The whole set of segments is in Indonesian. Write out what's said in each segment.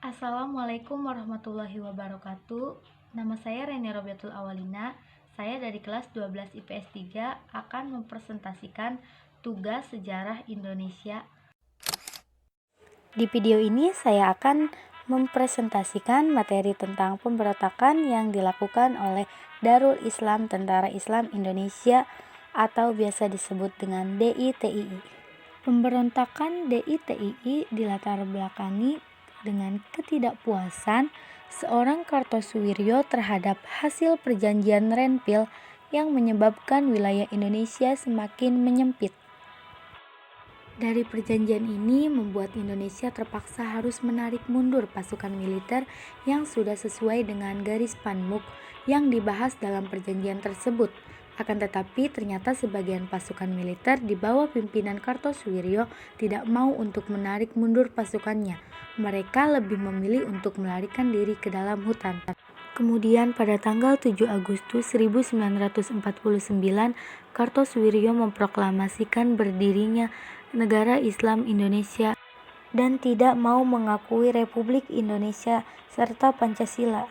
Assalamualaikum warahmatullahi wabarakatuh. Nama saya Reni Robiatul Awalina. Saya dari kelas 12 IPS 3 akan mempresentasikan tugas sejarah Indonesia. Di video ini saya akan mempresentasikan materi tentang pemberontakan yang dilakukan oleh Darul Islam Tentara Islam Indonesia atau biasa disebut dengan DITII. Pemberontakan DITII dilatar belakangi dengan ketidakpuasan seorang Kartosuwiryo terhadap hasil perjanjian Renville yang menyebabkan wilayah Indonesia semakin menyempit. Dari perjanjian ini membuat Indonesia terpaksa harus menarik mundur pasukan militer yang sudah sesuai dengan garis Panmuk yang dibahas dalam perjanjian tersebut. Akan tetapi ternyata sebagian pasukan militer di bawah pimpinan Kartosuwiryo tidak mau untuk menarik mundur pasukannya. Mereka lebih memilih untuk melarikan diri ke dalam hutan. Kemudian pada tanggal 7 Agustus 1949, Kartosuwiryo memproklamasikan berdirinya Negara Islam Indonesia dan tidak mau mengakui Republik Indonesia serta Pancasila.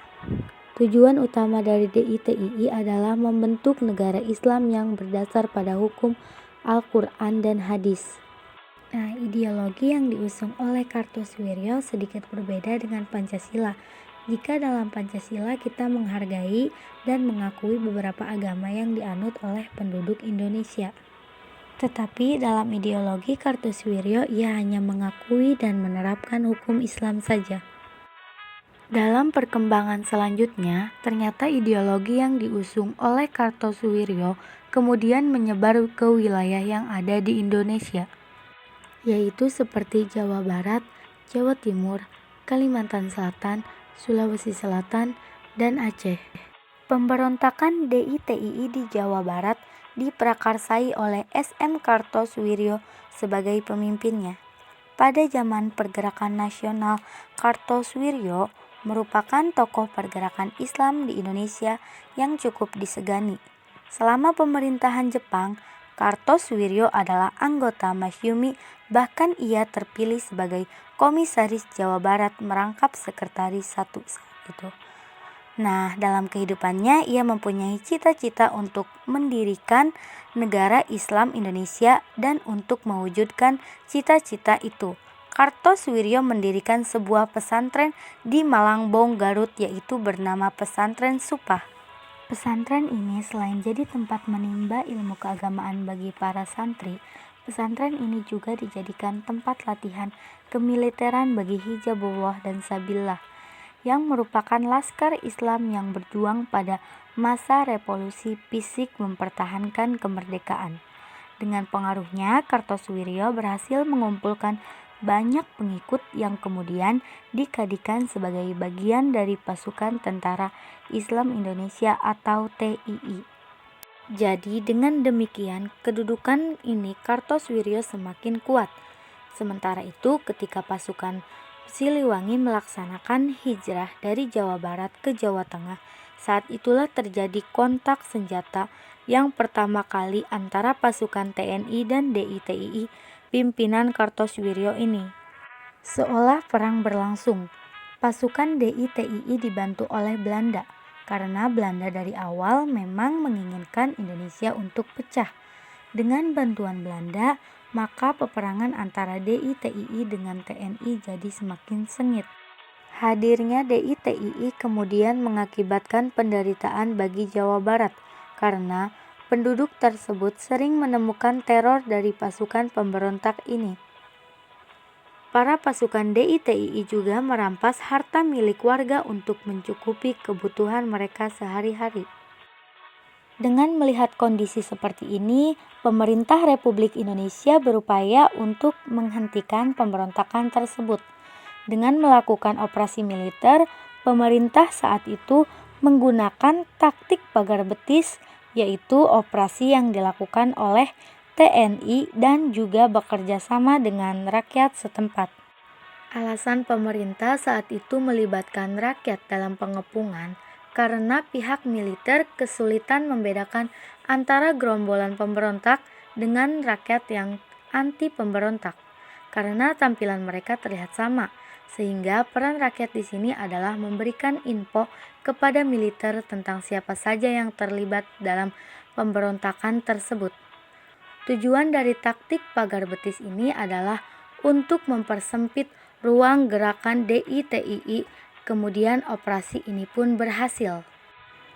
Tujuan utama dari DITII adalah membentuk negara Islam yang berdasar pada hukum Al-Quran dan Hadis. Ideologi yang diusung oleh Kartosuwiryo sedikit berbeda dengan Pancasila. Jika dalam Pancasila kita menghargai dan mengakui beberapa agama yang dianut oleh penduduk Indonesia. Tetapi dalam ideologi Kartosuwiryo ia hanya mengakui dan menerapkan hukum Islam saja. Dalam perkembangan selanjutnya, ternyata ideologi yang diusung oleh Kartosuwiryo kemudian menyebar ke wilayah yang ada di Indonesia, yaitu seperti Jawa Barat, Jawa Timur, Kalimantan Selatan, Sulawesi Selatan, dan Aceh. Pemberontakan DITII di Jawa Barat diprakarsai oleh SM Kartosuwiryo sebagai pemimpinnya. Pada zaman pergerakan nasional, Kartosuwiryo merupakan tokoh pergerakan Islam di Indonesia yang cukup disegani. Selama pemerintahan Jepang, Kartosuwiryo adalah anggota Masyumi, bahkan ia terpilih sebagai Komisaris Jawa Barat merangkap Sekretaris 1 saat itu. Dalam kehidupannya ia mempunyai cita-cita untuk mendirikan negara Islam Indonesia, dan untuk mewujudkan cita-cita itu, Kartosuwiryo mendirikan sebuah pesantren di Malangbong, Garut, yaitu bernama Pesantren Supah. Pesantren ini selain jadi tempat menimba ilmu keagamaan bagi para santri, pesantren ini juga dijadikan tempat latihan kemiliteran bagi Hizbullah dan Sabillah, yang merupakan laskar Islam yang berjuang pada masa revolusi fisik mempertahankan kemerdekaan. Dengan pengaruhnya, Kartosuwiryo berhasil mengumpulkan banyak pengikut yang kemudian dikadikan sebagai bagian dari pasukan Tentara Islam Indonesia atau TII. Jadi dengan demikian kedudukan ini Kartosuwiryo semakin kuat. Sementara itu ketika pasukan Siliwangi melaksanakan hijrah dari Jawa Barat ke Jawa Tengah, saat itulah terjadi kontak senjata yang pertama kali antara pasukan TNI dan DITII pimpinan Kartosuwiryo ini. Seolah perang berlangsung. Pasukan DITII dibantu oleh Belanda, karena Belanda dari awal memang menginginkan Indonesia untuk pecah. Dengan bantuan Belanda, maka peperangan antara DITII dengan TNI jadi semakin sengit. Hadirnya DITII kemudian mengakibatkan penderitaan bagi Jawa Barat, karena penduduk tersebut sering menemukan teror dari pasukan pemberontak ini. Para pasukan DITII juga merampas harta milik warga untuk mencukupi kebutuhan mereka sehari-hari. Dengan melihat kondisi seperti ini, pemerintah Republik Indonesia berupaya untuk menghentikan pemberontakan tersebut. Dengan melakukan operasi militer, pemerintah saat itu menggunakan taktik pagar betis, yaitu operasi yang dilakukan oleh TNI dan juga bekerja sama dengan rakyat setempat. Alasan pemerintah saat itu melibatkan rakyat dalam pengepungan karena pihak militer kesulitan membedakan antara gerombolan pemberontak dengan rakyat yang anti pemberontak, karena tampilan mereka terlihat sama. Sehingga peran rakyat di sini adalah memberikan info kepada militer tentang siapa saja yang terlibat dalam pemberontakan tersebut. Tujuan dari taktik pagar betis ini adalah untuk mempersempit ruang gerakan DITII. Kemudian operasi ini pun berhasil.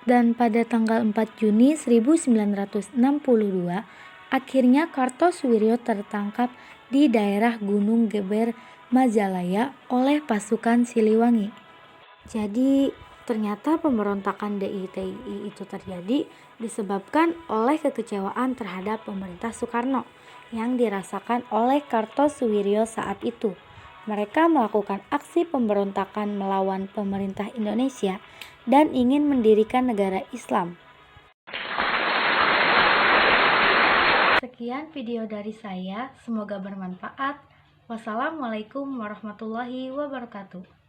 Dan pada tanggal 4 Juni 1962, akhirnya Kartosuwiryo tertangkap di daerah Gunung Geber, Majalaya oleh pasukan Siliwangi. Jadi ternyata pemberontakan DITII itu terjadi disebabkan oleh kekecewaan terhadap pemerintah Soekarno yang dirasakan oleh Kartosuwiryo saat itu. Mereka melakukan aksi pemberontakan melawan pemerintah Indonesia dan ingin mendirikan negara Islam. Sekian video dari saya, semoga bermanfaat. Wassalamualaikum warahmatullahi wabarakatuh.